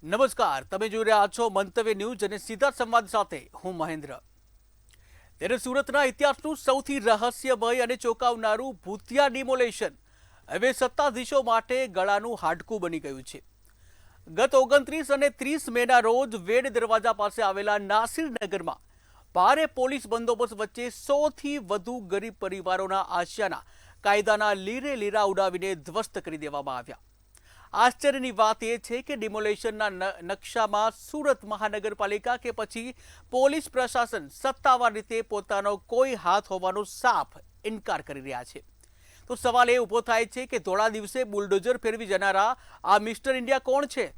નમસ્કાર, તમે જોઈ રહ્યા છો મંતવ્ય ન્યૂઝ અને સીધા સંવાદ સાથે હું મહેન્દ્ર. ત્યારે સુરતના ઇતિહાસનું સૌથી રહસ્યમય અને ચોંકાવનારું ભૂતિયા ડિમોલેશન હવે સત્તાધીશો માટે ગળાનું હાડકું બની ગયું છે. ગત 29 અને 30 મેના રોજ વેડ દરવાજા પાસે આવેલા નાસિરનગરમાં ભારે પોલીસ બંદોબસ્ત વચ્ચે 100થી વધુ ગરીબ પરિવારોના આશિયાના કાયદાના લીરે લીરા ઉડાવીને ધ્વસ્ત કરી દેવામાં આવ્યા. આશ્ચર્યની વાત એ છે કે ડિમોલેશનના નકશામાં સુરત મહાનગરપાલિકા કે પછી પોલીસ પ્રશાસન સત્તાવાર રીતે પોતાનો કોઈ હાથ હોવાનો સાફ ઇનકાર કરી રહ્યા છે. તો સવાલ એ ઊભો થાય છે કે ધોળા દિવસે બુલડોઝર ફેરવી જનારા આ મિસ્ટર ઇન્ડિયા કોણ છે?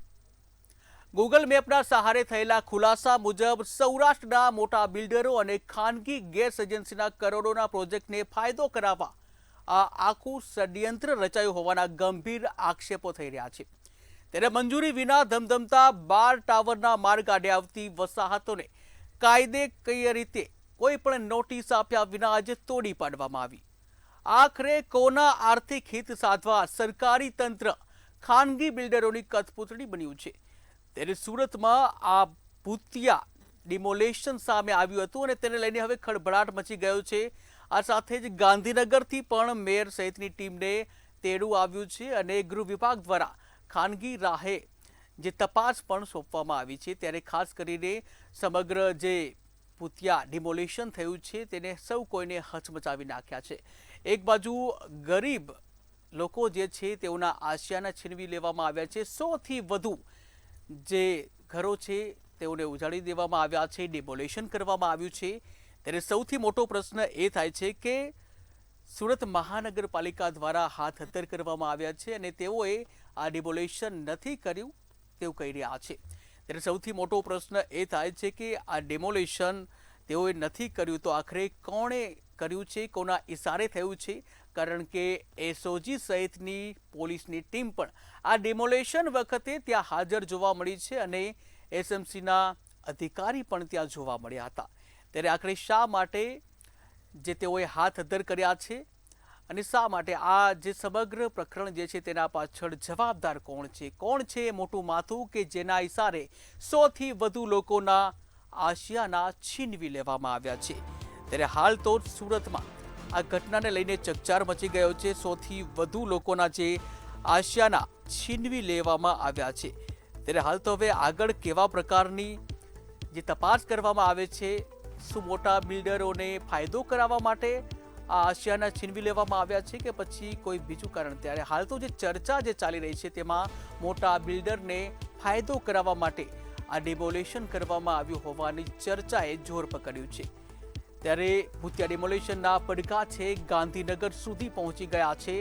ગૂગલ મેપના સહારે થયેલા ખુલાસા મુજબ સૌરાષ્ટ્રના મોટા બિલ્ડરો અને ખાનગી ગેસ એજન્સીના કરોડોના પ્રોજેક્ટને ફાયદો કરાવવા આ આખું ષડયંત્ર રચાયું હોવાના ગંભીર આક્ષેપો થઈ રહ્યા છે. ત્યારે મંજૂરી વિના ધમધમતા 12 ટાવરના માર્ગ આડે આવતી વસાહતોને કાયદેકીય રીતે કોઈ પણ નોટિસ આપ્યા વિના આજે તોડી પાડવામાં આવી. આખરે કોના આર્થિક હિત સાધવા સરકારી તંત્ર ખાનગી બિલ્ડરોની કઠપૂતળી બન્યું છે? ત્યારે સુરતમાં આ ભૂતિયા ડિમોલેશન સામે આવ્યું હતું અને તેને લઈને હવે ખળભળાટ મચી ગયો છે. આ સાથે જ ગાંધીનગરથી પણ મેયર સહિતની ટીમને તેડું આવ્યું છે અને ગૃહ વિભાગ દ્વારા ખાનગી રાહે જે તપાસ પણ સોંપવામાં આવી છે. ત્યારે ખાસ કરીને સમગ્ર જે ભૂતિયા ડિમોલેશન થયું છે તેને સૌ કોઈને હચમચાવી નાખ્યા છે. એક બાજુ ગરીબ લોકો જે છે તેઓના આશિયાના છીનવી લેવામાં આવ્યા છે. 100થી વધુ જે ઘરો છે તેઓને ઉજાડી દેવામાં આવ્યા છે, ડિમોલેશન કરવામાં આવ્યું છે. ત્યારે સૌથી મોટો પ્રશ્ન એ થાય છે કે સુરત મહાનગરપાલિકા દ્વારા હાથ હત્તર કરવામાં આવ્યા છે અને તેઓએ આ ડિમોલેશન નથી કર્યું તેવું કહી રહ્યા છે. ત્યારે સૌથી મોટો પ્રશ્ન એ થાય છે કે આ ડિમોલેશન તેઓએ નથી કર્યું તો આખરે કોણે કર્યું છે, કોના ઇશારે થયું છે? કારણ કે એસઓજી સહિતની પોલીસની ટીમ પણ આ ડિમોલેશન વખતે ત્યાં હાજર જોવા મળી છે અને એસએમસીના અધિકારી પણ ત્યાં જોવા મળ્યા હતા. ત્યારે આખરે શા માટે જે તેઓએ હાથ હત્તર કર્યા છે અને શા માટે આ જે સમગ્ર પ્રકરણ જે છે તેના પાછળ જવાબદાર કોણ છે? કોણ છે એ મોટું માથું કે જેના ઇશારે 100થી વધુ લોકોના આશિયાના છીનવી લેવામાં આવ્યા છે? ત્યારે હાલ તો સુરતમાં આ ઘટનાને લઈને ચકચાર મચી ગયો છે. 100થી વધુ લોકોના જે આશિયાના છીનવી લેવામાં આવ્યા છે. ત્યારે હાલ તો હવે આગળ કેવા પ્રકારની જે તપાસ કરવામાં આવે છે? શું મોટા બિલ્ડરોને ફાયદો કરાવવા માટે આ આશિયાના છીનવી લેવામાં આવ્યા છે કે પછી કોઈ બીજું કારણ? ત્યારે હાલ તો જે ચર્ચા જે ચાલી રહી છે તેમાં મોટા બિલ્ડરને ફાયદો કરાવવા માટે આ ડિમોલેશન કરવામાં આવ્યું હોવાની ચર્ચાએ જોર પકડ્યું છે. ત્યારે ભૂતિયા ડિમોલેશનના પડઘા છે ગાંધીનગર સુધી પહોંચી ગયા છે,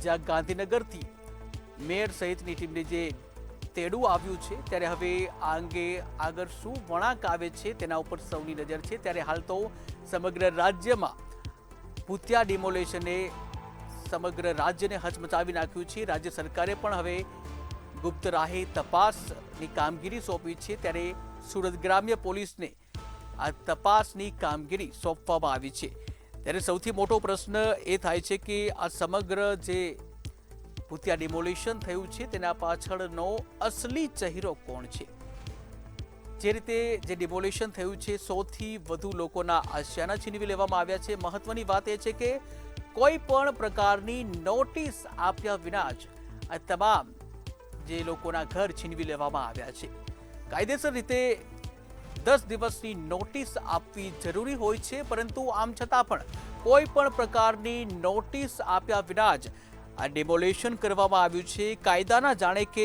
જ્યાં ગાંધીનગરથી મેયર સહિતની ટીમને જે તેડું આવ્યું છે. ત્યારે હવે આ અંગે આગળ શું વળાંક આવે છે તેના ઉપર સૌની નજર છે. ત્યારે હાલ તો સમગ્ર રાજ્યમાં ભૂતિયા ડિમોલેશને સમગ્ર રાજ્યને હચમચાવી નાખ્યું છે. રાજ્ય સરકારે પણ હવે ગુપ્ત રાહે તપાસની કામગીરી સોંપી છે. ત્યારે સુરત ગ્રામ્ય પોલીસને આ તપાસની કામગીરી સોંપવામાં આવી છે. ત્યારે સૌથી મોટો પ્રશ્ન એ થાય છે કે આ સમગ્ર જે ભૂતિયા ડિમોલેશન થયું છે તેના પાછળનો અસલી ચહેરો કોણ છે? જે રીતે જે ડિમોલેશન થયું છે 100થી વધુ લોકોના આશિયાના છીનવી લેવામાં આવ્યા છે. મહત્વની વાત એ છે કે કોઈ પણ પ્રકારની નોટિસ આપ્યા વિના જ આ તમામ જે લોકોના ઘર છીનવી લેવામાં આવ્યા છે. કાયદેસર રીતે 10 દિવસની નોટિસ આપવી જરૂરી હોય છે, પરંતુ આમ છતાં પણ કોઈ પણ પ્રકારની નોટિસ આપ્યા વિના જ આ ડિમોલેશન કરવામાં આવ્યું છે. કાયદાના જાણે કે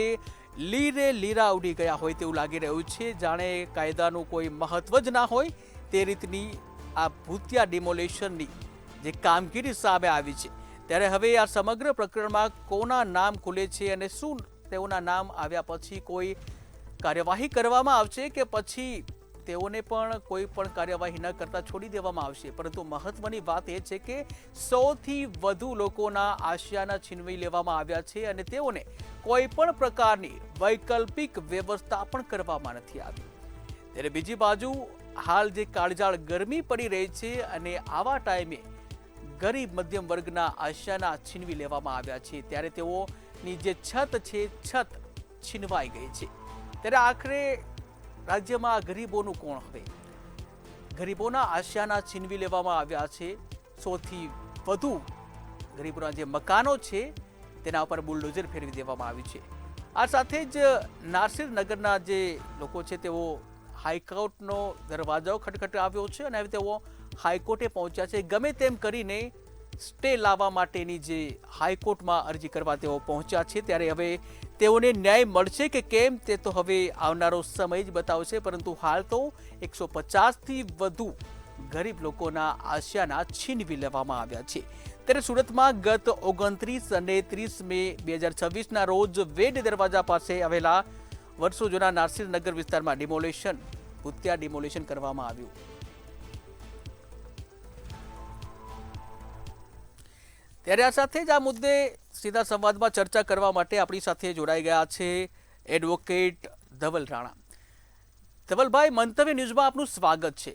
લીરે લીરા ઉડી ગયા હોય તેવું લાગી રહ્યું છે, જાણે કાયદાનું કોઈ મહત્વ જ ના હોય તે રીતની આ ભૂતિયા ડિમોલેશનની જે કામગીરી સામે આવી છે. ત્યારે હવે આ સમગ્ર પ્રકરણમાં કોના નામ ખુલે છે અને શું તેઓના નામ આવ્યા પછી કોઈ કાર્યવાહી કરવામાં આવશે કે પછી તેઓને પણ કોઈ પણ કાર્યવાહી ન કરતા છોડી દેવામાં આવશે? પરંતુ મહત્વની વાત એ છે કે 100થી વધુ લોકોના આશિયાના છીનવી લેવામાં આવ્યા છે અને તેઓને કોઈ પણ પ્રકારની વૈકલ્પિક વ્યવસ્થા પણ કરવામાં નથી આવી. ત્યારે બીજી બાજુ હાલ જે કાળઝાળ ગરમી પડી રહી છે અને આવા ટાઈમે ગરીબ મધ્યમ વર્ગના આશિયાના છીનવી લેવામાં આવ્યા છે. ત્યારે તેઓની જે છત છે છત છીનવાઈ ગઈ છે. ત્યારે આખરે રાજ્યમાં ગરીબોનું કોણ? હવે ગરીબોના આશયાના છીનવી લેવામાં આવ્યા છે. સૌથી વધુ ગરીબોના જે મકાનો છે તેના ઉપર બુલડોઝર ફેરવી દેવામાં આવ્યું છે. આ સાથે જ નાસિરનગરના જે લોકો છે તેઓ હાઈકોર્ટનો દરવાજો ખટખટાવ્યો છે અને હવે તેઓ હાઈકોર્ટે પહોંચ્યા છે. ગમે તેમ કરીને સ્ટે લાવવા માટેની જે હાઈકોર્ટમાં અરજી કરવા તેઓ પહોંચ્યા છે. ત્યારે હવે તેઓને ન્યાય મળશે કે કેમ તે તો હવે આવનારો સમય જ બતાવશે. પરંતુ હાલ તો 150થી વધુ ગરીબ લોકોના આશયાના છીનવી લેવામાં આવ્યા છે. ત્યારે સુરતમાં ગત 29 અને 30 મે 2026ના રોજ વેડ દરવાજા પાસે આવેલા વર્ષો જૂના નાસિરનગર વિસ્તારમાં ભૂતિયા ડિમોલેશન કરવામાં આવ્યું. ત્યારે આ સાથે જ આ મુદ્દે સીધા સંવાદમાં ચર્ચા કરવા માટે આપણી સાથે જોડાઈ ગયા છે એડવોકેટ ધવલ રાણા. ધવલભાઈ, મંતવ્ય ન્યૂઝમાં આપનું સ્વાગત છે.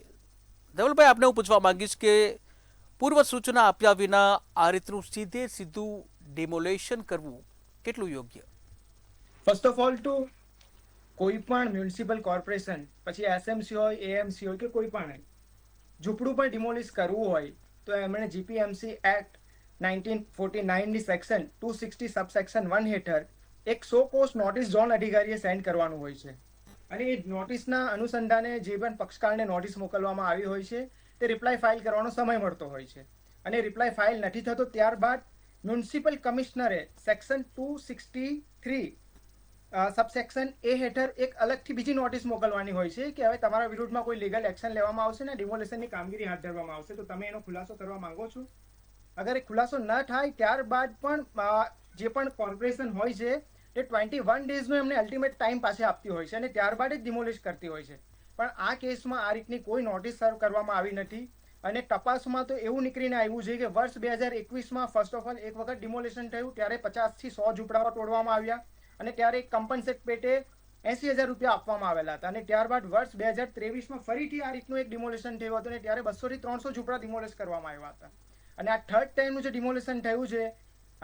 ધવલભાઈ, આપને હું પૂછવા માંગીશ કે પૂર્વ સૂચના આપ્યા વિના આ રીતનું સીધું ડિમોલેશન કરવું કેટલું યોગ્ય? ફર્સ્ટ ઓફ ઓલ ટુ કોઈ પણ મ્યુનિસિપલ કોર્પોરેશન, પછી એસએમસી હોય, એએમસી હોય કે કોઈ પણ ઝૂંપડું પણ ડિમોલિશ કરવું હોય તો એમણે જીપીએમસી એક્ટ 1949ની સેક્શન 260 સબસેક્શન 1 હેઠળ એક સો કોસ્ટ નોટિસ ઝોન અધિકારીએ સેન્ડ કરવાનું હોય છે. અને એ નોટિસના અનુસંધાને જે પણ પક્ષકારને નોટિસ મોકલવામાં આવી હોય છે તે રિપ્લાય ફાઇલ કરવાનો સમય મળતો હોય છે. અને રિપ્લાય ફાઇલ નથી થતો ત્યારબાદ મ્યુનિસિપલ કમિશનરે સેક્શન 263 સબસેક્શન એ હેઠળ એક અલગથી બીજી નોટિસ મોકલવાની હોય છે કે હવે તમારા વિરુદ્ધમાં કોઈ લીગલ એક્શન લેવામાં આવશે ને ડિમોલેશનની કામગીરી હાથ ધરવામાં આવશે. તો તમે એનો ખુલાસો કરવા માંગો છો? અગર એ ખુલાસો ન થાય ત્યારબાદ પણ જે પણ કોર્પોરેશન હોય છે તે 21 ડેઝનો એમને અલ્ટિમેટ ટાઈમ પાસે આપતી હોય છે અને ત્યારબાદ જ ડિમોલિશ કરતી હોય છે. પણ આ કેસમાં આ રીતની કોઈ નોટિસ સર્વ કરવામાં આવી નથી. અને તપાસમાં તો એવું નીકળીને આવ્યું છે કે વર્ષ 2021માં ફર્સ્ટ ઓફ ઓલ એક વખત ડિમોલિશન થયું ત્યારે 50થી 100 ઝૂંપડાઓ તોડવામાં આવ્યા અને ત્યારે કમ્પન્સેટ પેટે 80,000 રૂપિયા આપવામાં આવેલા હતા. અને ત્યારબાદ વર્ષ 2023માં ફરીથી આ રીતનું એક ડિમોલિશન થયું હતું અને ત્યારે 200થી 300 ઝૂંપડા ડિમોલિશ કરવામાં આવ્યા હતા. અને આ થર્ડ ટાઈમનું જે ડિમોલિશન થયું છે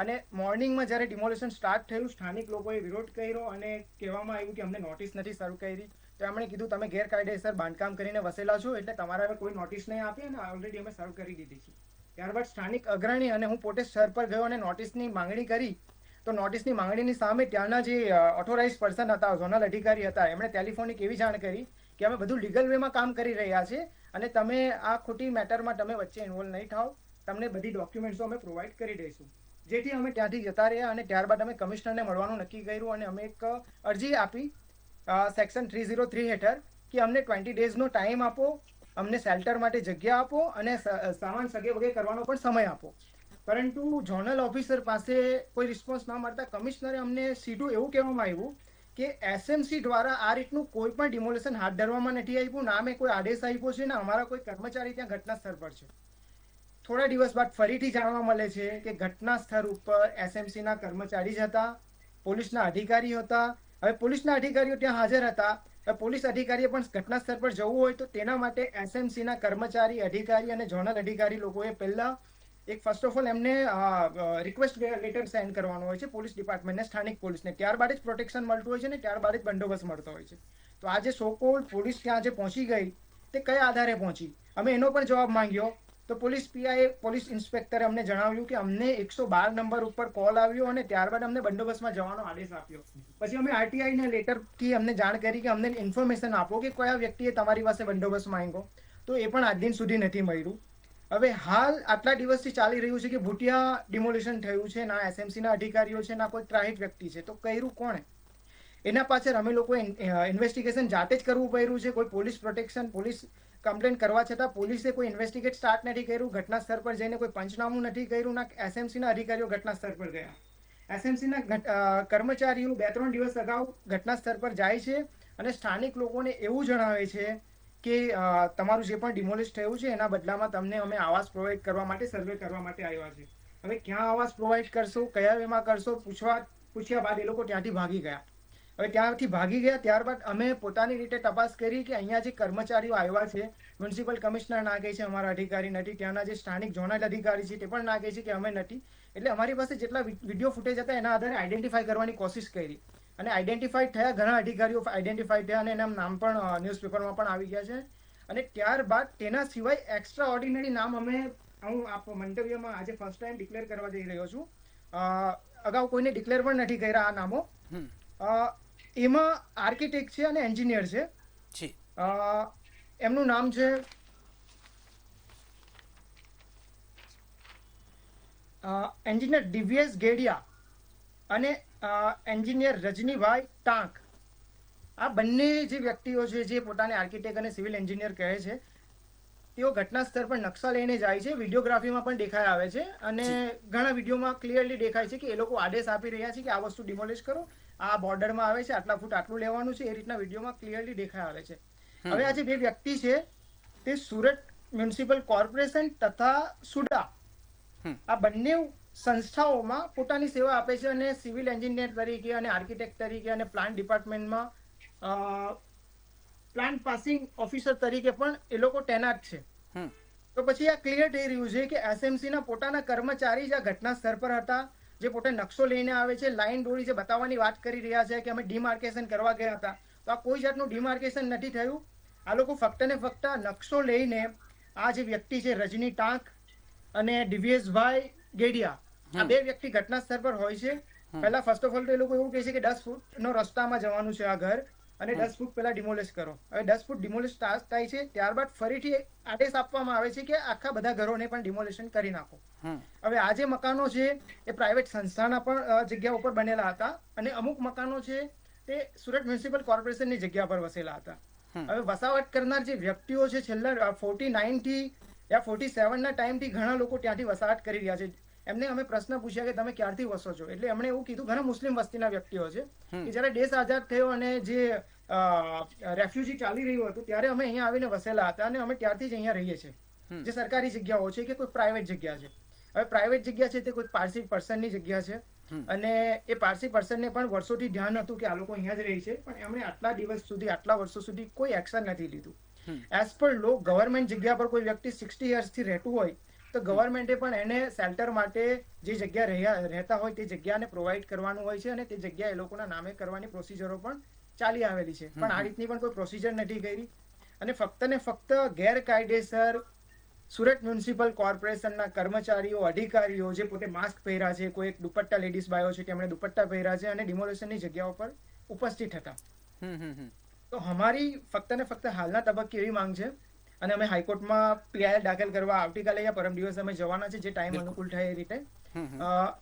અને મોર્નિંગમાં જ્યારે ડિમોલિશન સ્ટાર્ટ થયું સ્થાનિક લોકોએ વિરોધ કર્યો અને કહેવામાં આવ્યું કે અમને નોટિસ નથી સર્વ કરી. તો એમણે કીધું તમે ગેરકાયદેસર બાંધકામ કરીને વસેલા છો એટલે તમારે હવે કોઈ નોટિસ નહીં આપી અને ઓલરેડી અમે સર્વ કરી દીધી છે. ત્યારબાદ સ્થાનિક અગ્રણી અને હું પોતે સ્થળ પર ગયો અને નોટિસની માંગણી કરી. તો નોટિસની માંગણીની સામે ત્યાંના જે ઓથોરાઇઝ પર્સન હતા, ઝોનલ અધિકારી હતા, એમણે ટેલિફોનિક એવી જાણ કરી કે અમે બધું લીગલ વેમાં કામ કરી રહ્યા છે અને તમે આ ખોટી મેટરમાં તમે વચ્ચે ઇન્વોલ્વ નહીં થાઓ, તમને બધી ડોક્યુમેન્ટ્સો અમે પ્રોવાઈડ કરી દઈશું. જેથી અમે ત્યાંથી જતા રહ્યા અને ત્યારબાદ અમે કમિશનરને મળવાનું નક્કી કર્યું અને અમે એક અરજી આપી સેક્શન 303 હેઠળ કે અમને 20 ડેઝનો ટાઈમ આપો, અમને શેલ્ટર માટે જગ્યા આપો અને સામાન સગે વગે કરવાનો પણ સમય આપો. પરંતુ ઝોનલ ઓફિસર પાસે કોઈ રિસ્પોન્સ ન મળતા કમિશનરે અમને સીધું એવું કહેવામાં આવ્યું કે એસએમસી દ્વારા આ રીતનું કોઈ પણ ડિમોલેશન હાથ ધરવામાં નથી આવ્યું, ના મેં કોઈ આદેશ આપ્યો છે ને અમારા કોઈ કર્મચારી ત્યાં ઘટના સ્થળ પર છે. થોડા દિવસ બાદ ફરીથી જાણવા મળે છે કે ઘટના સ્થળ ઉપર એસએમસીના કર્મચારી જ હતા, પોલીસના અધિકારી હતા. હવે પોલીસના અધિકારીઓ ત્યાં હાજર હતા. પોલીસ અધિકારીએ પણ ઘટના સ્થળ પર જવું હોય તો તેના માટે એસએમસીના કર્મચારી, અધિકારી અને ઝોનલ અધિકારી લોકોએ પહેલા એક ફર્સ્ટ ઓફ ઓલ એમને રિક્વેસ્ટ લેટર સેન્ડ કરવાનો હોય છે પોલીસ ડિપાર્ટમેન્ટને, સ્થાનિક પોલીસને. ત્યારબાદ જ પ્રોટેક્શન મળતું હોય છે ને ત્યારબાદ જ બંદોબસ્ત મળતો હોય છે. તો આ જે સોકોલ્ડ પોલીસ ત્યાં જે પહોંચી ગઈ તે કયા આધારે પહોંચી અમે એનો પણ જવાબ માંગ્યો. તો પોલીસ પીઆઈએ, પોલીસ ઇન્સ્પેક્ટરે અમને જણાવ્યું કે અમને 112 નંબર ઉપર કોલ આવ્યો અને ત્યારબાદ અમને બંદોબસ્તમાં જવાનો આદેશ આપ્યો. પછી અમે આરટીઆઈને લેટરથી અમને જાણ કરી કે અમને ઇન્ફોર્મેશન આપો કે કયા વ્યક્તિએ તમારી પાસે બંદોબસ્ત માંગ્યો. તો એ પણ આજ દિન સુધી નથી મળ્યું. હવે હાલ આટલા દિવસથી ચાલી રહ્યું છે કે ભૂતિયા ડિમોલિશન થયું છે, ના એસએમસીના અધિકારીઓ છે ના કોઈ ત્રાહિત વ્યક્તિ છે. તો કર્યું કોણે? એના પાછળ અમે લોકોએ ઇન્વેસ્ટિગેશન જાતે જ કરવું પડ્યું છે. કોઈ પોલીસ પ્રોટેક્શન, પોલીસ કમ્પ્લેન કરવા છતાં પોલીસે કોઈ ઇન્વેસ્ટિગેટ સ્ટાર્ટ નથી કર્યું, ઘટના સ્થળ પર જઈને કોઈ પંચનામું નથી કર્યું, ના એસએમસીના અધિકારીઓ ઘટના સ્થળ પર ગયા. એસએમસીના કર્મચારીઓ 2-3 દિવસ અગાઉ ઘટના સ્થળ પર જાય છે અને સ્થાનિક લોકોને એવું જણાવે છે કે તમારું જે પણ ડિમોલિશ થયું છે એના બદલામાં તમને અમે આવાસ પ્રોવાઈડ કરવા માટે, સર્વે કરવા માટે આવ્યા છે. હવે ક્યાં આવાસ પ્રોવાઈડ કરશો, કયા વેમાં કરશો પૂછ્યા બાદ એ લોકો ત્યાંથી ભાગી ગયા. હવે ત્યાંથી ભાગી ગયા ત્યારબાદ અમે પોતાની રીતે તપાસ કરી કે અહીંયા જે કર્મચારીઓ આવ્યા છે, મ્યુનિસિપલ કમિશનર ના કહે છે અમારા અધિકારી નથી, ત્યાંના જે સ્થાનિક ઝોનલ અધિકારી છે તે પણ ના કહે છે કે અમે નથી. એટલે અમારી પાસે જેટલા વિડીયો ફૂટેજ હતા એના આધારે આઈડેન્ટિફાઈ કરવાની કોશિશ કરી. અને આઈડેન્ટિફાઈડ થયા, ઘણા અધિકારીઓ આઈડેન્ટિફાઈડ થયા અને એના નામ પણ ન્યૂઝપેપરમાં પણ આવી ગયા છે. અને ત્યારબાદ તેના સિવાય એક્સ્ટ્રા ઓર્ડિનરી નામ હું મંતવ્યમાં આજે ફર્સ્ટ ટાઈમ ડિક્લેર કરવા જઈ રહ્યો છું. અગાઉ કોઈને ડિક્લેર પણ નથી કર્યા આ નામો. એમાં આર્કિટેક્ટ છે અને એન્જિનિયર છે. એમનું નામ છે એન્જિનિયર ડીવીએસ ગેડિયા અને એન્જિનિયર રજનીભાઈ ટાંક. આ બંને જે વ્યક્તિઓ છે જે પોતાને આર્કિટેક્ટ અને સિવિલ એન્જિનિયર કહે છે, તેઓ ઘટના સ્થળ પર નકશા લઈને જાય છે. વિડીયોગ્રાફીમાં પણ દેખાઈ આવે છે અને ઘણા વિડીયોમાં ક્લિયરલી દેખાય છે કે એ લોકો આદેશ આપી રહ્યા છે કે આ વસ્તુ ડિમોલિશ કરો, આ બોર્ડરમાં આવે છે, આટલા ફૂટ આટલું લેવાનું છે. એ રીતના વિડીયોમાં ક્લિયરલી દેખાઈ આવે છે. હવે આ જે બે વ્યક્તિ છે તે સુરત મ્યુનિસિપલ કોર્પોરેશન તથા સુડા આ બંને સંસ્થાઓમાં પોતાની સેવા આપે છે અને સિવિલ એન્જિનિયર તરીકે અને આર્કિટેક્ટ તરીકે અને પ્લાન્ટ ડિપાર્ટમેન્ટમાં પ્લાન્ટ પાસિંગ ઓફિસર તરીકે પણ એ લોકો તૈનાત છે. તો પછી આ ક્લિયર થઈ રહ્યું છે કે એસએમસી ના પોતાના કર્મચારી જ આ ઘટના સ્થળ પર હતા, જે પોતે નકશો લઈને આવે છે, લાઈન દોરી છે, બતાવવાની વાત કરી રહ્યા છે કે અમે ડિમાર્કેશન કરવા ગયા હતા. તો આ કોઈ જાતનું ડિમાર્કેશન નથી થયું. આ લોકો ફક્ત ને ફક્ત નકશો લઈને આ જે વ્યક્તિ છે રજની ટાંક અને દિવ્યેશભાઈ ગેડિયા, આ બે વ્યક્તિ ઘટના સ્થળ પર હોય છે. પહેલા ફર્સ્ટ ઓફ ઓલ તો એ લોકો એવું કહે છે કે 10 ફૂટનો રસ્તામાં જવાનું છે આ ઘર અને 10 ફૂટ પહેલા ડિમોલિશ કરો. હવે 10 ફૂટ ડિમોલિશ થાય છે, ત્યારબાદ ફરીથી આદેશ આપવામાં આવે છે કે આખા બધા ઘરોને પણ ડિમોલિશન કરી નાખો. હવે આ જે મકાનો છે એ પ્રાઇવેટ સંસ્થાના પણ જગ્યા ઉપર બનેલા હતા અને અમુક મકાનો છે તે સુરત મ્યુનિસિપલ કોર્પોરેશનની જગ્યા પર વસેલા હતા. હવે વસાવટ કરનાર જે વ્યક્તિઓ છે છેલ્લા 49 થી યા 47 ના ટાઈમથી ઘણા લોકો ત્યાંથી વસાહત કરી રહ્યા છે. એમને અમે પ્રશ્ન પૂછ્યા કે તમે ક્યારથી વસો છો, એટલે એમણે એવું કીધું, ઘણા મુસ્લિમ વસ્તીના વ્યક્તિઓ છે કે જ્યારે દેશ આઝાદ થયો અને જે રેફ્યુજી ચાલી રહ્યું હતું ત્યારે અમે અહીંયા આવીને વસેલા હતા અને અમે ત્યારથી જ અહીંયા રહીએ છીએ. જે સરકારી જગ્યાઓ છે કે કોઈ પ્રાઇવેટ જગ્યા છે. હવે પ્રાઇવેટ જગ્યા છે તે કોઈ પારસી પર્સનની જગ્યા છે અને એ પારસી પર્સનને પણ વર્ષોથી ધ્યાન હતું કે આ લોકો અહીંયા જ રહી છે, પણ એમણે આટલા દિવસ સુધી, આટલા વર્ષો સુધી કોઈ એક્શન નથી લીધું. એઝ પર લો ગવર્મેન્ટ જગ્યા પર કોઈ વ્યક્તિ 60 યર્સથી રહેતું હોય તો ગવર્મેન્ટે પણ એને શેલ્ટર માટે જે જગ્યા રહેતા હોય તે જગ્યાને પ્રોવાઈડ કરવાનું હોય છે અને તે જગ્યા એ લોકોના નામે કરવાની પ્રોસિજરો પણ ચાલી આવેલી છે. પણ આ રીતની પણ કોઈ પ્રોસિજર નથી કરી અને ફક્ત ને ફક્ત ગેરકાયદેસર સુરત મ્યુનિસિપલ કોર્પોરેશનના કર્મચારીઓ, અધિકારીઓ જે પોતે માસ્ક પહેર્યા છે, કોઈ એક દુપટ્ટા લેડીઝ બાયો છે તેમણે દુપટ્ટા પહેર્યા છે અને ડિમોલિશનની જગ્યાઓ પર ઉપસ્થિત હતા. તો અમારી ફક્ત ને ફક્ત હાલના તબક્કે એવી માંગ છે અને અમે હાઈકોર્ટમાં પીઆઈએલ દાખલ કરવા આવતીકાલે યા પરમ દિવસે અમે જવાના છે, જે ટાઈમ અનુકૂળ થાય એ રીતે.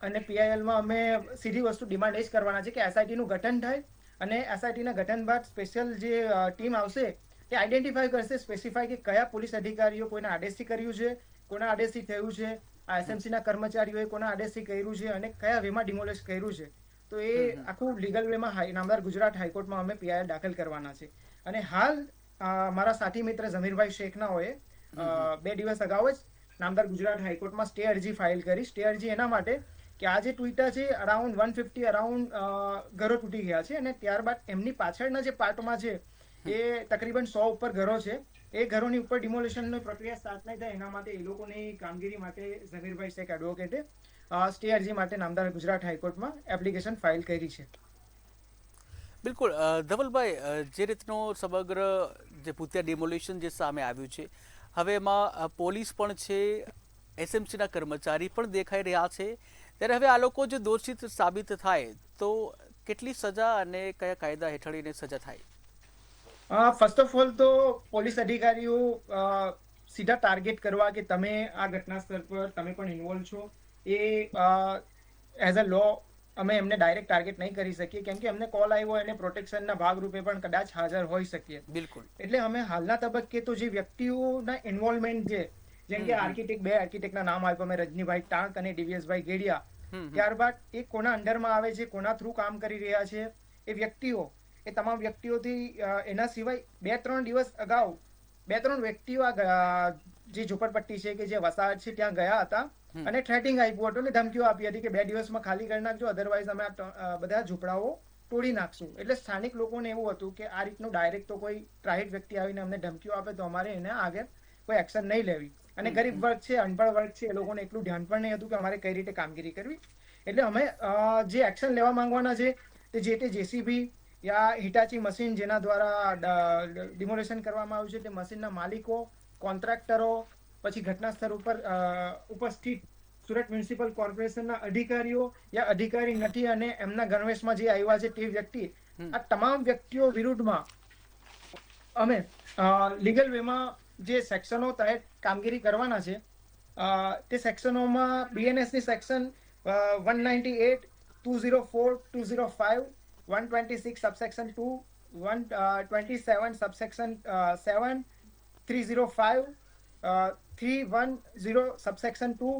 અને પીઆઈએલમાં અમે સીધી વસ્તુ ડિમાન્ડ એ જ કરવાના છે કે એસઆઈટીનું ગઠન થાય અને એસઆઈટીના ગઠન બાદ સ્પેશિયલ જે ટીમ આવશે તે આઈડેન્ટિફાઈ કરશે, સ્પેસિફાઈ કે કયા પોલીસ અધિકારીઓ કોઈના આદેશથી કર્યું છે, કોના આદેશથી થયું છે, આ એસએમસીના કર્મચારીઓએ કોના આદેશથી કર્યું છે અને કયા વેમાં ડિમોલિશ કર્યું છે. તો એ આખું લીગલ વેમાં નામદાર ગુજરાત હાઈકોર્ટમાં અમે પીઆઈએલ દાખલ કરવાના છે. અને હાલ મારા સાથી મિત્ર ઝમીરભાઈ શેખનાઓએ 2 દિવસ અગાઉ જ નામદાર ગુજરાત હાઈકોર્ટમાં સ્ટે અરજી ફાઇલ કરી. સ્ટે અરજી એના માટે કે આ જે તૂટ્યા છે અરાઉન્ડ 150 અરાઉન્ડ ઘરો તૂટી ગયા છે અને ત્યારબાદ એમની પાછળના જે પાર્ટમાં છે એ તકરીબન 100 ઉપર ઘરો છે. એ ઘરોની ઉપર ડિમોલિશનની પ્રક્રિયા સ્ટાર્ટ નહીં થાય એના માટે એ લોકોની કામગીરી માટે ઝમીરભાઈ શેખ એડવોકેટે સ્ટે અરજી માટે નામદાર ગુજરાત હાઈકોર્ટમાં એપ્લિકેશન ફાઇલ કરી છે. બિલકુલ ધવલભાઈ, જે રીતનો સમગ્ર જે ભૂતિયા ડિમોલિશન જે સામે આવ્યું છે, હવે એમાં પોલીસ પણ છે, એસએમસીના કર્મચારી પણ દેખાઈ રહ્યા છે, ત્યારે હવે આ લોકો જો દોષિત સાબિત થાય તો કેટલી સજા અને કયા કાયદા હેઠળ એને સજા થાય? ફર્સ્ટ ઓફ ઓલ તો પોલીસ અધિકારીઓ સીધા ટાર્ગેટ કરવા કે તમે આ ઘટના સ્થળ પર તમે પણ ઇન્વોલ્વ છો એ એઝ અ લો અમે એમને ડાયરેક્ટ ટાર્ગેટ નહીં કરી શકીએ, કેમ કે અમને કોલ આવ્યો એને પ્રોટેક્શનના ભાગરૂપે પણ કદાચ હાજર હોઈ શકીએ. બિલકુલ. એટલે અમે હાલના તબક્કે તો જે વ્યક્તિઓના ઇન્વોલ્વમેન્ટ છે, જેમ કે આર્કિટેક્ટ, 2 આર્કિટેક્ટના નામ આપ્યા મેં, રજનીભાઈ ટાંક અને દિવ્યેશભાઈ ગેડિયા. ત્યારબાદ એ કોના અંડરમાં આવે છે, કોના થ્રુ કામ કરી રહ્યા છે એ વ્યક્તિઓ, એ તમામ વ્યક્તિઓથી એના સિવાય 2-3 દિવસ અગાઉ 2-3 વ્યક્તિઓ આ જે ઝુંપડપટ્ટી છે કે જે વસાહત છે ત્યાં ગયા હતા અને થ્રેટિંગ આપ્યું હતું અને ધમકીઓ આપી હતી કે 2 દિવસમાં ખાલી કરી નાખજો, અધરવાઇઝ અમે બધા ઝૂંપડાઓ તોડી નાખશું. એટલે સ્થાનિક લોકોને એવું હતું કે આ રીતનું ડાયરેક્ટ તો કોઈ પ્રાઇવેટ વ્યક્તિ આવીને અમને ધમકીઓ આપે તો અમારે એને આગળ કોઈ એક્શન નહીં લેવી. અને ગરીબ વર્ગ છે, અનપઢ વર્ગ છે, એ લોકોને એટલું ધ્યાન પણ નહીં હતું કે અમારે કઈ રીતે કામગીરી કરવી. એટલે અમે જે એક્શન લેવા માંગવાના છે તે જે તે જેસીબી યા હિટાચી મશીન જેના દ્વારા ડિમોલેશન કરવામાં આવ્યું છે તે મશીનના માલિકો, કોન્ટ્રાક્ટરો, પછી ઘટના સ્થળ ઉપર ઉપસ્થિત સુરત મ્યુનિસિપલ કોર્પોરેશનના અધિકારીઓ યા અધિકારી નથી અને એમના ગણવેશમાં જે આવ્યા છે તે વ્યક્તિ, આ તમામ વ્યક્તિઓ વિરુદ્ધમાં અમે લીગલ વેમાં જે સેક્શનો તહેત કામગીરી કરવાના છે તે સેક્શનોમાં બીએનએસની સેક્શન 198, 204, 205, 126 સબસેક્શન 2, 127 સબસેક્શન 7, 305, 310 સબસેક્શન 2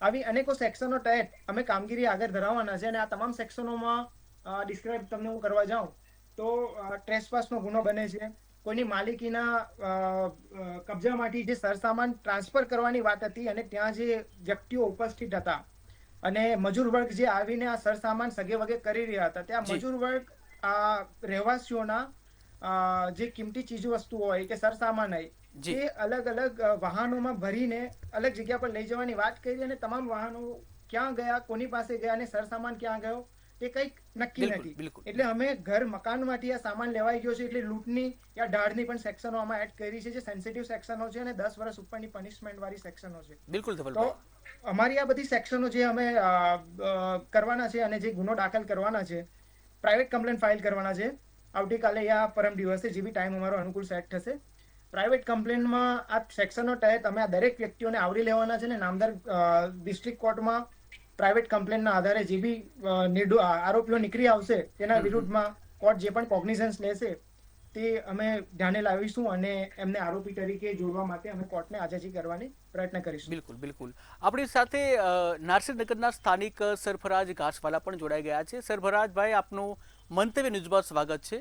આવી અનેકો સેક્શનો તહેત અમે કામગીરી આગળ ધરાવવાના છે અને આ તમામ સેક્શનોમાં ડિસ્ક્રાઇબ તમને હું કરવા જાઉં તો ટ્રેસપાસનો ગુનો બને છે, કોઈની માલિકીના કબજામાંથી જે સરસામાન ટ્રાન્સફર કરવાની વાત હતી અને ત્યાં જે વ્યક્તિઓ ઉપસ્થિત હતા અને મજૂર વર્ગ જે આવીને આ સરસામાન સગે વગે કરી રહ્યા હતા, ત્યાં મજૂર વર્ગ રહેવાસીઓના જે કિંમતી ચીજ વસ્તુઓ હોય કે સરસામાન હોય એ અલગ અલગ વાહનોમાં ભરીને અલગ જગ્યા પર લઈ જવાની વાત કરી અને તમામ વાહનો ક્યાં ગયા, કોની પાસે ગયા અને સરસામાન ક્યાં ગયો તે કંઈક નક્કી નથી. એટલે અમે ઘર મકાનમાંથી આ સામાન લેવાઈ ગયો છે એટલે લૂંટની યા ઢાળની પણ સેક્શનો આમાં એડ કરી છે, જે સેન્સિટિવ સેક્શનો છે અને 10 વર્ષ ઉપરની પનિશમેન્ટ વાળી સેક્શનો છે. બિલકુલ. તો અમારી આ બધી સેક્શનો જે અમે કરવાના છે અને જે ગુનો દાખલ કરવાના છે, પ્રાઇવેટ કમ્પ્લેન્ટ ફાઇલ કરવાના છે આવતીકાલે યા પરમ દિવસે, જે બી ટાઈમ અમારો અનુકૂળ સેટ થશે. પ્રાઇવેટ કમ્પ્લેન્ટમાં આ સેક્શનો તહેત અમે આ દરેક વ્યક્તિઓને આવરી લેવાના છે અને નામદાર ડિસ્ટ્રિક્ટ કોર્ટમાં પ્રાઇવેટ કમ્પ્લેન્ટના આધારે જે બી આરોપીઓ નીકળી આવશે તેના વિરુદ્ધમાં કોર્ટ જે પણ કોગ્નિઝન્સ લેશે તે અમે ધ્યાને લાવીશું અને એમને આરોપી તરીકે જોડવા માટે અમે કોર્ટને આજાજી કરવાની પ્રયત્ન કરીશું. બિલકુલ બિલકુલ. આપણી સાથે નારસિંહનગરના સ્થાનિક સરફરાજ ઘાસવાલા પણ જોડાઈ ગયા છે. સરફરાજભાઈ, આપનું મંતવ્ય ન્યૂઝમાં સ્વાગત છે.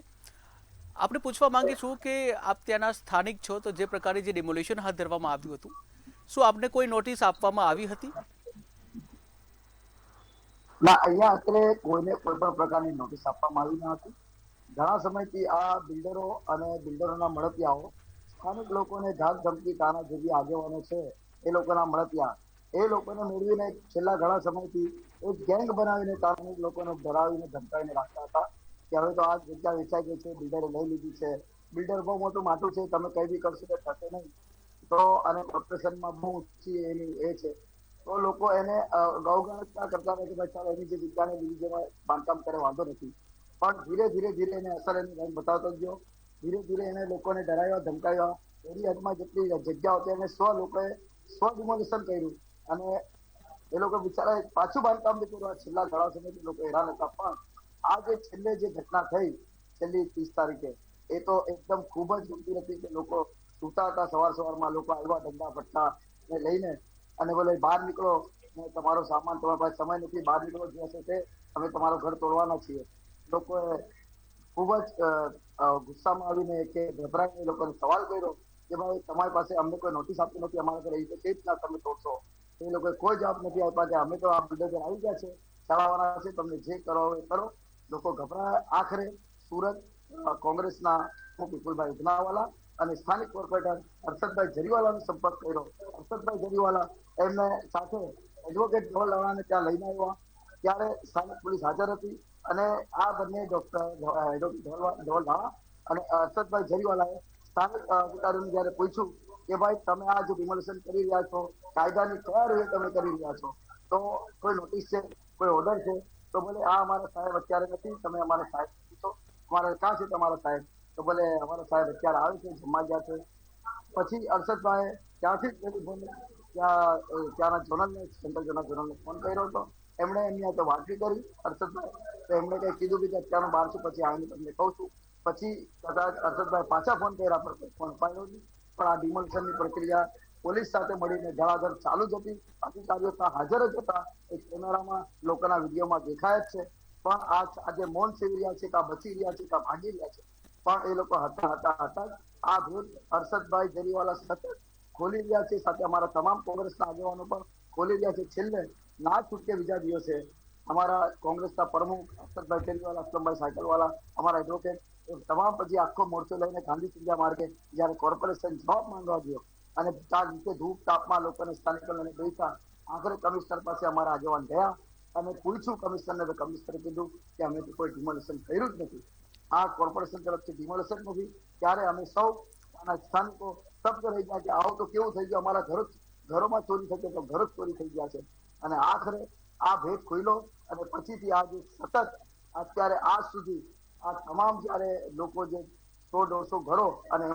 આપણે પૂછવા માંગીશું કે આપ ત્યાંના સ્થાનિક છો, તો જે પ્રકારે જે ડિમોલેશન હાથ ધરવામાં આવ્યું હતું, શું આપને કોઈ નોટિસ આપવામાં આવી હતી? ના, અહીંયા અત્યારે કોઈને કોઈ પણ પ્રકારની નોટિસ આપવામાં આવી ન હતી. ઘણા સમયથી આ બિલ્ડરો અને બિલ્ડરોના મળતિયાઓ સ્થાનિક લોકોને ધાક ધમકી તાના જે બી આગેવાનો છે એ લોકોના મળતિયા એ લોકોને મેળવીને છેલ્લા ઘણા સમયથી એક ગેંગ બનાવીને સ્થાનિક લોકોને ડરાવીને ધમકાવીને રાખતા હતા કે હવે તો આ જગ્યા વેચાઈ ગઈ છે, બિલ્ડરે લઈ લીધી છે, બિલ્ડર બહુ મોટું માટું છે, તમે કઈ બી કરશો તો થશે નહીં. તો અને કોર્પોરેશનમાં બહુ ઊંચી એની એ છે, તો લોકો એને ગૌગણના કરતા નથી, ભાઈ ચાલો એની જે જગ્યાને લીધી જેમાં બાંધકામ કરે વાંધો નથી. પણ ધીરે ધીરે એને અસર એની રંગ બતાવતો ગયો. ધીરે ધીરે એને લોકોને ડરાવ્યા, ધમકાવ્યા. એની હદમાં જેટલી જગ્યા હતી એને લોકોએ ડિમોલિશન કર્યું અને એ લોકો બિચારા પાછું બાંધકામ બી કર્યું. છેલ્લા ઘણા સમયથી લોકો હેરાન હતા. પણ આ જે છેલ્લે જે ઘટના થઈ છેલ્લી 30 તારીખે એ તો એકદમ ખૂબ જ ગંભીર હતી કે લોકો સૂતા હતા, સવારમાં લોકો આવ્યા ડંડા ફટકા ને લઈને અને બોલે બહાર નીકળો, તમારો સામાન તમારા પાસે સમય નથી, બહાર નીકળો, જે હશે તે અમે તમારું ઘર તોડવાના છીએ. લોકોએ ખૂબ જ ગુસ્સામાં આવીને કે ગભરાઈને એ લોકોને સવાલ કર્યો કે ભાઈ તમારી પાસે અમને કોઈ નોટિસ આપી નથી, અમારા ઘરે એ કેવી રીતના તમે તોડશો? એ લોકોએ કોઈ જવાબ નથી આપ્યા કે અમે તો આ બિલ્ડર આવી ગયા છે, ચલાવવાના છે, તમને જે કરો એ કરો. લોકો ગભરાયા. આખરે સુરત કોંગ્રેસના વિપુલભાઈ ઉધનાવાલા અને સ્થાનિક કોર્પોરેટર હર્ષદભાઈ જરીવાલાનો સંપર્ક કર્યો. હર્ષદભાઈ જરીવાલા એમને સાથે એડવોકેટ ધવલવાળાને ત્યાં લઈને આવ્યા. ત્યારે સ્થાનિક પોલીસ હાજર હતી અને આ બંને ધવલવાળા અને હર્ષદભાઈ જરીવાલાએ સ્થાનિક અધિકારીઓને જયારે પૂછ્યું કે ભાઈ તમે આ જે ડિમોલિશન કરી રહ્યા છો કાયદાની કયા રૂએ તમે કરી રહ્યા છો, તો કોઈ નોટિસ છે, કોઈ ઓર્ડર છે? તો બોલે આ અમારા સાહેબ અત્યારે નથી, તમે અમારા સાહેબ પૂછો, અમારે ક્યાં છે તમારા સાહેબ? તો બોલે અમારા સાહેબ અત્યારે આવે છે, જમવા ગયા છે. પછી અરશદભાઈ ત્યાંથી જ ત્યાંના જોનલને સેન્ટ્રલ જોનલને ફોન કર્યો હતો. એમણે એમની સાથે વાતચીત કરી અરશદભાઈ, તો એમણે કઈ કીધું કે અત્યારનું 12 પછી આવીને તમને કહું છું. પછી કદાચ અરશદભાઈ પાછા ફોન કર્યા પર ફોન પાડ્યો નહીં. પણ આ ડિમોલિશનની પ્રક્રિયા પોલીસ સાથે મળીને ધડાધડ ચાલુ જ હતી. અધિકારીઓ ત્યાં હાજર જ હતા, એક કેમેરામાં લોકોના વિડીયોમાં દેખાય જ છે. પણ આજે મૌન સેવી રહ્યા છે, કાં બચી રહ્યા છે, કાં ભાગી રહ્યા છે, પણ એ લોકો હતા આ ભૂલ હર્ષદભાઈ જરીવાલા સતત ખોલી રહ્યા છે. સાથે અમારા તમામ કોંગ્રેસના આગેવાનો પણ ખોલી રહ્યા છે. છેલ્લે ના છૂટકે બીજા દિવસે અમારા કોંગ્રેસના પ્રમુખ હર્ષદભાઈ જરીવાલા, અસલમભાઈ સાયકલવાલા, અમારા એડવોકેટ તમામ પછી આખો મોરચો લઈને ગાંધી ચિંધ્યા માર્ગે જયારે કોર્પોરેશન જવાબ માંગવા ગયો અને ચાર રીતે ધૂપ તાપમાં લોકોને સ્થાનિક લઈને બેઠા, આખરે કમિશનર પાસે અમારા આગેવાન ગયા અને પૂછ્યું કમિશનરને તો કમિશનરે કીધું કે અમે તો કોઈ ડિમોલિશન કર્યું જ નથી, આ કોર્પોરેશન તરફથી ડિમોલિશન નથી. ત્યારે અમે સૌ સ્થાનિકો શબ્દ રહી ગયા કે આવું તો કેવું થઈ ગયું, અમારા ઘરોમાં ચોરી થઈ તો ઘરો જ ચોરી થઈ ગયા છે. અને આખરે આ ભેદ ખુલ્યો અને પછીથી આ જે સતત અત્યારે આજ સુધી આ તમામ જયારે લોકો જે 100-150 ઘરો અને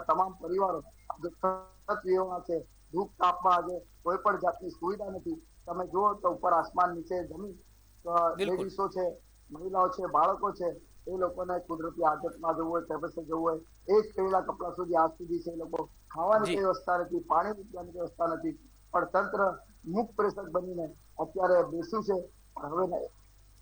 તમામ પરિવારો આજે સતત વિહોણા છે, ધૂપ તાપમાં આજે કોઈ પણ જાતની સુવિધા નથી. તમે જુઓ તો ઉપર આસમાન, નીચે જમીન, બિલકુલ લેડીઝો છે, મહિલાઓ છે, બાળકો છે, એ લોકોને કુદરતી આફતમાં જવું હોય, ટેમ્પરેચર જવું હોય, એ જ પહેલા કપડા સુધી આજ સુધી છે. એ લોકો ખાવાની જી વ્યવસ્થા નથી, પાણીની પીવાની વ્યવસ્થા નથી, પણ તંત્ર મુખ પ્રેશક બનીને અત્યારે બેસ્યું છે. હવે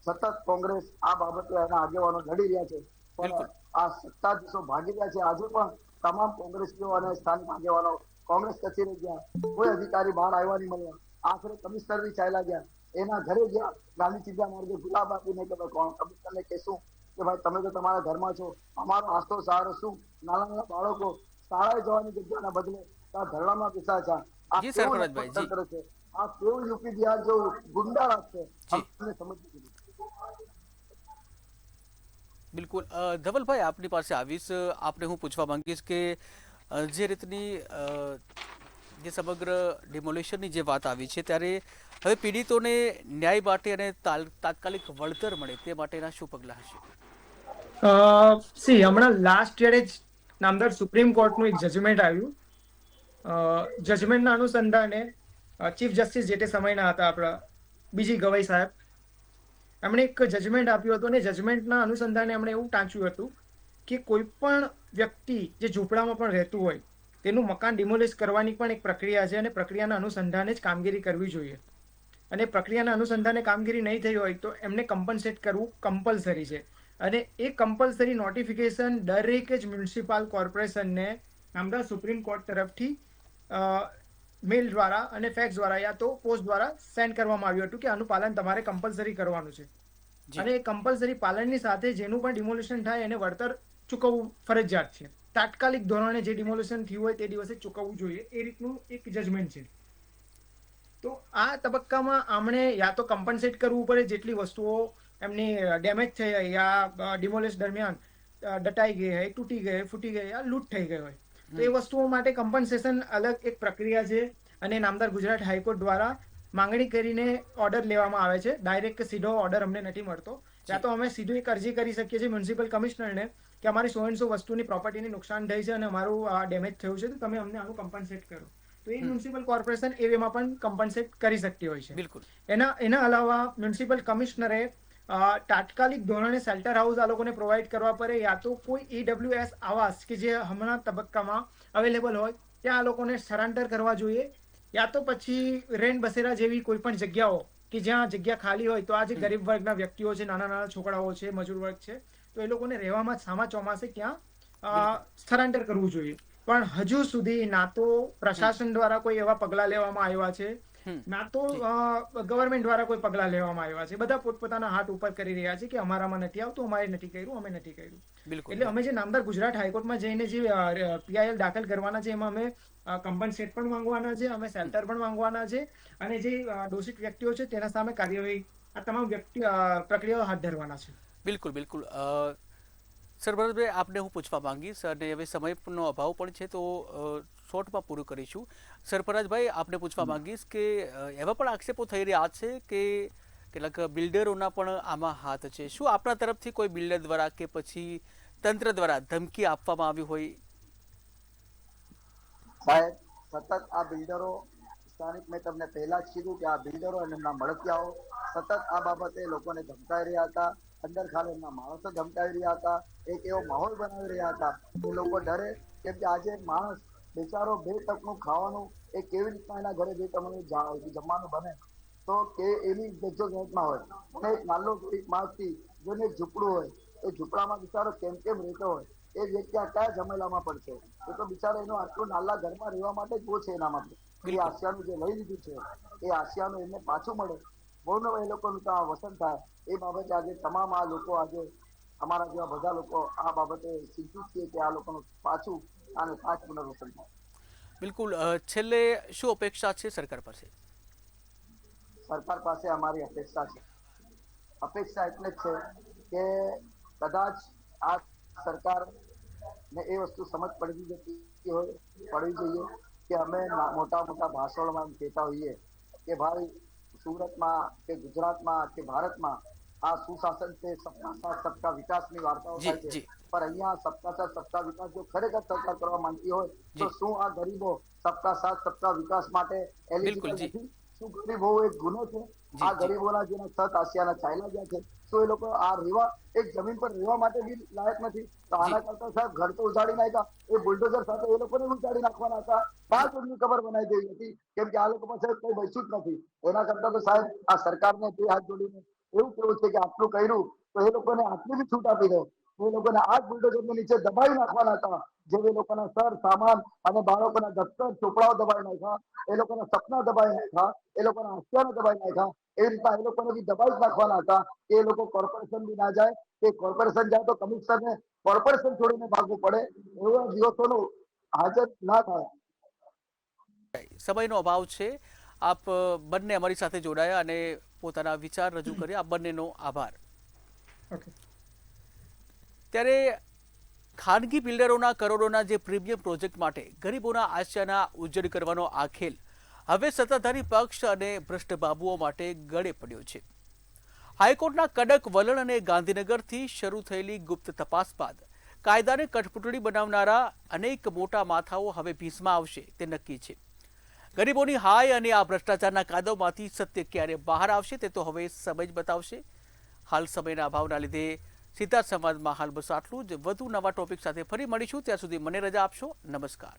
સતત કોંગ્રેસ આ બાબતે એના આગેવાનો લડી રહ્યા છે, બિલકુલ પણ આ સત્તાધીશો ભાગી રહ્યા છે. આજે પણ તમામ કોંગ્રેસીઓ અને સ્થાનિક આગેવાનો કોંગ્રેસ કચેરી ગયા, કોઈ અધિકારી બહાર આવ્યા નહીં મળ્યા. આખરે કમિશનર બી ચાલ્યા ગયા, એના ઘરે ગયા, ગાંધી ચિંતા માર્ગે ગુલાબ આપીને કે કમિશનરને કહેશું કે ભાઈ તમે તો તમારા ઘરમાં છો, અમારો આસ્તો સહારો શું? નાના બાળકો શાળાએ જવાની જગ્યાના બદલે આ ધરણામાં બેસા છે. આ જી કેવું સરફરાજભાઈ, જી તંત્ર છે, આ કેવું યુપી બિહાર જેવું ગુંડારાજ છે, જી અમને સમજવું જોઈએ. બિલકુલ ધવલભાઈ આપની પાસે આવીશ. આપને હું પૂછવા માંગીશ કે જે રીતની જે સમગ્ર ડિમોલિશનની જે વાત આવી છે ત્યારે હવે પીડિતોને ન્યાય માટે અને તાત્કાલિક વળતર મળે તે માટેના શું પગલાં હશે? હમણાં લાસ્ટ યરે જ નામદાર સુપ્રીમ કોર્ટનું એક જજમેન્ટ આવ્યું. જજમેન્ટના અનુસંધાને ચીફ જસ્ટિસ જે તે સમયના હતા આપણા બીજી ગવાઈ સાહેબ, એમણે એક જજમેન્ટ આપ્યું હતું અને જજમેન્ટના અનુસંધાને એમણે એવું ટાંચ્યું હતું કે કોઈ પણ વ્યક્તિ જે ઝૂંપડામાં પણ રહેતું હોય તેનું મકાન ડિમોલિશ કરવાની પણ એક પ્રક્રિયા છે અને પ્રક્રિયાના અનુસંધાને જ કામગીરી કરવી જોઈએ. અને પ્રક્રિયાના અનુસંધાને કામગીરી નહીં થઈ હોય તો એમને કમ્પન્સેટ કરવું કમ્પલસરી છે. અને એ કમ્પલસરી નોટિફિકેશન દરેક જ મ્યુનિસિપલ કોર્પોરેશનને નામદાર સુપ્રીમ કોર્ટ તરફથી મેલ દ્વારા અને ફેક્સ દ્વારા યા તો પોસ્ટ દ્વારા સેન્ડ કરવામાં આવ્યું હતું કે આનું પાલન તમારે કમ્પલસરી કરવાનું છે. અને એ કમ્પલસરી પાલનની સાથે જેનું પણ ડિમોલિશન થાય એને વળતર ચૂકવવું ફરજિયાત છે. તાત્કાલિક ધોરણે જે ડિમોલિશન થયું હોય તે દિવસે ચૂકવવું જોઈએ, એ રીતનું એક જજમેન્ટ છે. તો આ તબક્કામાં આમણે યા તો કમ્પન્સેટ કરવું પડે જેટલી વસ્તુઓ એમની ડેમેજ થઈ હોય યા ડિમોલિશ દરમિયાન દટાઈ ગઈ હોય, તૂટી ગઈ હોય, ફૂટી ગઈ યા લૂંટ થઈ ગઈ હોય, તો એ વસ્તુઓ માટે કમ્પન્સેશન અલગ એક પ્રક્રિયા છે. અને નામદાર ગુજરાત હાઈકોર્ટ દ્વારા માંગણી કરીને ઓર્ડર લેવામાં આવે છે. ડાયરેક્ટ સીધો ઓર્ડર અમને નથી મળતો. યા તો અમે સીધું એક અરજી કરી શકીએ છીએ મ્યુનિસિપલ કમિશનરને કે અમારી 100 વસ્તુની પ્રોપર્ટીની નુકસાન થઈ છે અને અમારું ડેમેજ થયું છે, તો તમે અમને આનું કમ્પન્સેટ કરો. તો એ મ્યુનિસિપલ કોર્પોરેશન એ વેમાં પણ કમ્પન્સેટ કરી શકતી હોય છે. બિલકુલ. એના અલાવા મ્યુનિસિપલ કમિશનરે તાત્કાલિક ધોરણે શેલ્ટર હાઉસ આ લોકોને પ્રોવાઈડ કરવા પડે, યા તો કોઈ EWS આવાસ કે જે હમણાં તબક્કામાં અવેલેબલ હોય ત્યાં આ લોકોને સ્થળાંતર કરવા જોઈએ. યા તો પછી રેન્ટ બસેરા જેવી કોઈ પણ જગ્યાઓ કે જ્યાં જગ્યા ખાલી હોય તો આ જે ગરીબ વર્ગના વ્યક્તિઓ છે, નાના નાના છોકરાઓ છે, મજૂર વર્ગ છે, તો એ લોકોને રહેવામાં સામા ચોમાસે ક્યાં સ્થળાંતર કરવું જોઈએ. પણ હજુ સુધી ના તો પ્રશાસન દ્વારા કોઈ એવા પગલાં લેવામાં આવ્યા છે, ના તો ગવર્મેન્ટ દ્વારા કોઈ પગલાં લેવામાં આવ્યા છે. બધા પોતપોતાના હાથ ઉપર કરી રહ્યા છે કે અમારામાં નથી આવતું, અમારે નથી કર્યું, અમે નથી કર્યું. એટલે અમે જે નામદાર ગુજરાત હાઈકોર્ટમાં જઈને જે PIL દાખલ કરવાના છે એમાં અમે કમ્પન્સેટ પણ માંગવાના છે, અમે શેલ્ટર પણ માંગવાના છે અને જે દોષિત વ્યક્તિઓ છે તેના સામે કાર્યવાહી આ તમામ પ્રક્રિયાઓ હાથ ધરવાના છે. બિલકુલ બિલકુલ. સરભરતભાઈ આપને હું પૂછવા માંગીશ અને હવે સમયનો અભાવ પણ છે તો શોર્ટમાં પૂરું કરીશું. સરફરાજભાઈ આપને પૂછવા માંગીશ કે એવા પણ આક્ષેપો થઈ રહ્યા છે કે કેટલાક બિલ્ડરોના પણ આમાં હાથ છે. શું આપના તરફથી કોઈ બિલ્ડર દ્વારા કે પછી તંત્ર દ્વારા ધમકી આપવામાં આવી હોય? સાહેબ, સતત આ બિલ્ડરો સ્થાનિક, મેં તમને પહેલા જ કીધું કે આ બિલ્ડરો અને એમના મળતિયાઓ સતત આ બાબતે લોકોને ધમકાઈ રહ્યા હતા. અંદર ખાલી એમના માણસો ધમકાવી રહ્યા હતા. એક એવો માહોલ બનાવી રહ્યા હતા કે લોકો ડરે, કેમ કે આજે માણસ બેચારો 2 ટકનું ખાવાનું એ કેવી રીતના એના ઘરે 2 ટકનું જમવાનું બને તો કે એની જજ્જોજહેદમાં હોય. અને એક નાનો ગરીબ માણસથી જેને ઝૂંપડું હોય એ ઝૂંપડામાં બિચારો કેમ રહેતો હોય, એ વ્યક્તિ આ કયા ઝમેલામાં પડશે? એ તો બિચારો એનો આટલું નાના ઘરમાં રહેવા માટે જ છે. એના માટે એ આશિયાનું જે લઈ લીધું છે એ આશિયાનું એમને પાછું મળે, બહુ ને એ લોકોનું ત્યાં વસન થાય. એ બાબતે આજે તમામ આ લોકો, આજે અમારા જેવા બધા લોકો આ બાબતે ચિંતિત છીએ કે આ લોકોનું પાછું અને પુનર્વસન થાય. બિલકુલ. છેલ્લે શું અપેક્ષા છે સરકાર પાસે? સરકાર પાસે અમારી અપેક્ષા છે અપેક્ષા એટલે જ છે કે કદાચ આ સરકાર ને એ વસ્તુ સમજ પડવી જોઈએ કે અમે મોટા મોટા ભાષણોમાં કહેતા હોઈએ કે ભાઈ સુરતમાં કે ગુજરાતમાં કે ભારતમાં આ સુશાસન છે, સબકા સાથ સબકા વિકાસની વાર્તાઓ જી થાય છે, જી પણ અહીંયા સબકા સાથ સબકા વિકાસ જો ખરેખર સરકાર કરવા માંગતી હોય તો જી શું આ ગરીબો સબકા સાથ સબકા વિકાસ માટે એલિજિબલ બિલકુલ જી નથી? શું ગરીબ હોવો એક ગુનો છે? જી આ જી ગરીબોના જેના છત આસિયાના ચાલ્યા ગયા છે, શું એ લોકો આ રહેવા એક જમીન પર રહેવા માટે બી લાયક નથી? તો જી આના કરતા સાહેબ ઘર તો ઉજાડી નાખ્યા, એ બુલડોઝર સાથે એ લોકોને ઉજાડી નાખવાના હતા, 5 વર્ષની કબર બનાવી દેવી હતી, કેમ કે આ લોકો પાસે કોઈ બચ્યું જ નથી. એના કરતા તો સાહેબ આ સરકારને બે હાથ જોડીને એવું કેવું છે કે આટલું કર્યું તો એ લોકોને આટલી બી છૂટ આપી દે, એ લોકોને આ જ બુલડોઝરની નીચે દબાવી નાખવાના હતા, જે લોકોના સર સામાન અને બાળકોના દફતર ચોપડાઓ દબાવી નાખ્યા, એ લોકોના સપના દબાવી નાખ્યા, એ લોકોના હથિયારો દબાવી નાખ્યા, એ રીતના એ લોકોને બી દબાવી જ નાખવાના હતા કે એ લોકો કોર્પોરેશન બી ના જાય, કે કોર્પોરેશન જાય તો કમિશનરને કોર્પોરેશન છોડીને ભાગવું પડે, એવા દિવસોનો હાજર ના થાય. સમયનો અભાવ છે. આપ બંને અમારી સાથે જોડાયા અને પોતાના વિચાર રજૂ કર્યા. આપ બંનેનો આભાર. ઓકે. ત્યારે ખાનગી બિલ્ડરોના કરોડોના જે પ્રીમિયમ પ્રોજેક્ટ માટે ગરીબોના આશયાના ઉજ્જડ કરવાનો આ ખેલ હવે સત્તાધારી પક્ષ અને ભ્રષ્ટ બાબુઓ માટે ગળે પડ્યો છે. હાઈકોર્ટના કડક વલણ અને ગાંધીનગરથી શરૂ થયેલી ગુપ્ત તપાસ બાદ કાયદાને કઠપૂતળી બનાવનારા અનેક મોટા માથાઓ હવે ભીસમાં આવશે તે નક્કી છે. ગરીબોની હાય અને આ ભ્રષ્ટાચારના કાયદાઓમાંથી સત્ય ક્યારે બહાર આવશે તે તો હવે સમય જ બતાવશે. હાલ સમયના અભાવના લીધે સીધા સંવાદમાં હાલ બસ આટલું જ. વધુ નવા ટોપિક સાથે ફરી મળીશું. ત્યાં સુધી મને રજા આપશો. નમસ્કાર.